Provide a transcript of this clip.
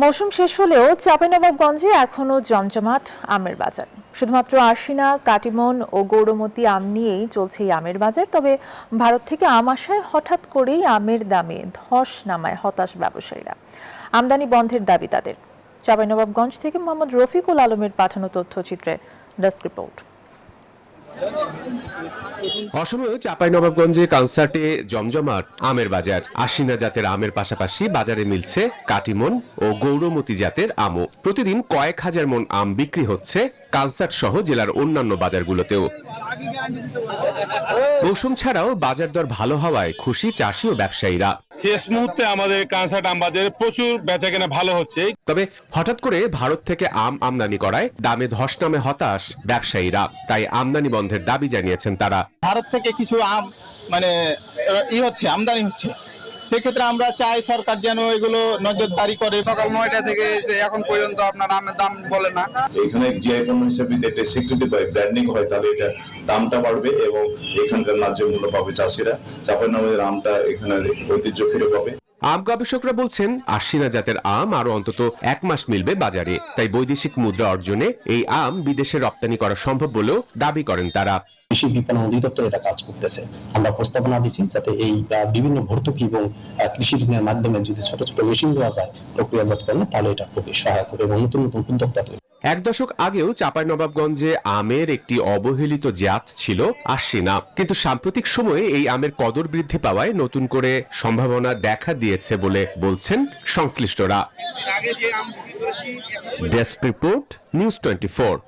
মৌসুম শেষ হলেও চাঁপাইনবাবগঞ্জে এখনো জমজমাট আমের বাজার। শুধুমাত্র আরশিনা, কাটিমন ও গৌরমতি আম নিয়েই চলছে এই আমের বাজার। তবে ভারত থেকে আম আসায় হঠাৎ করেই আমের দামে ধস নামায় হতাশ ব্যবসায়ীরা। আমদানি বন্ধের দাবি তাদের। চাঁপাইনবাবগঞ্জ থেকে মোহাম্মদ রফিকুল আলমের পাঠানো তথ্যচিত্রে ডেস্ক রিপোর্ট। অসময়ে চাঁপাইনবাবগঞ্জে কনসার্টে জমজমাট আমের বাজার। আশিনা জাতের আমের পাশাপাশি বাজারে মিলছে কাটিমন ও গৌরমতি জাতের আমও। প্রতিদিন কয়েক হাজার মন আম বিক্রি হচ্ছে কনসার্ট সহ জেলার অন্যান্য বাজারগুলোতেও। মৌসুম ছাড়াও বাজার দর ভালো হওয়ায় খুশি চাষি ও ব্যবসায়ীরা। শেষ মুহূর্তে আমাদের কনসার্ট আম বাজারে প্রচুর বেচাকেনা ভালো হচ্ছে। তবে হঠাৎ করে ভারত থেকে আম আমদানি করায় দামে ধস নামে হতাশ ব্যবসায়ীরা। তাই আমদানি বন্ধের দাবি জানিয়েছেন তারা। ভারত থেকে কিছু আম আমদানি হচ্ছে, সেক্ষেত্রে আমরা চাই সরকার যেন এগুলো নজরদারি করে। সকাল 9টা থেকে এখন পর্যন্ত আপনার আমের দাম বলে না। এখানে জিআই পণ্য হিসেবে একটা স্বীকৃতি পায়, ব্র্যান্ডিং হয়, তাহলে এটা দামটা বাড়বে এবং এখানকার ন্যায্য মূল্য পাবে চাষিরা। চাঁপাইনবাবগঞ্জের আমটা এখানে ঐতিহ্য ফিরে পাবে। আম গবেষকরা বলছেন আশিনা জাতের আম আরো অন্তত 1 মাস মিলবে বাজারে। তাই বৈদেশিক মুদ্রা অর্জনে এই আম বিদেশে রপ্তানি করা সম্ভব বলেও দাবি করেন তারা। কৃষি বিপণন অধিদপ্তর এটা কাজ করতেছে। আমরা প্রস্তাবনা দিচ্ছি যাতে এই বিভিন্ন ভর্তুকি এবং কৃষি ঋণের মাধ্যমে যদি ছোট ছোট মেশিন দেওয়া যায় প্রক্রিয়াজাতকরণে, তাহলে এটা খুবই সহায়ক হবে এবং নতুন নতুন উদ্যোক্তা তৈরি। 1 দশক আগেও চাঁপাইনবাবগঞ্জে আমের একটি অবহেলিত জাত ছিল আশিনা, কিন্তু সাম্প্রতিক সময়ে এই আমের কদর বৃদ্ধি পাওয়ায় নতুন করে সম্ভাবনা দেখা দিয়েছে বলে বলছেন সংশ্লিষ্টরা। Desk report, news 24।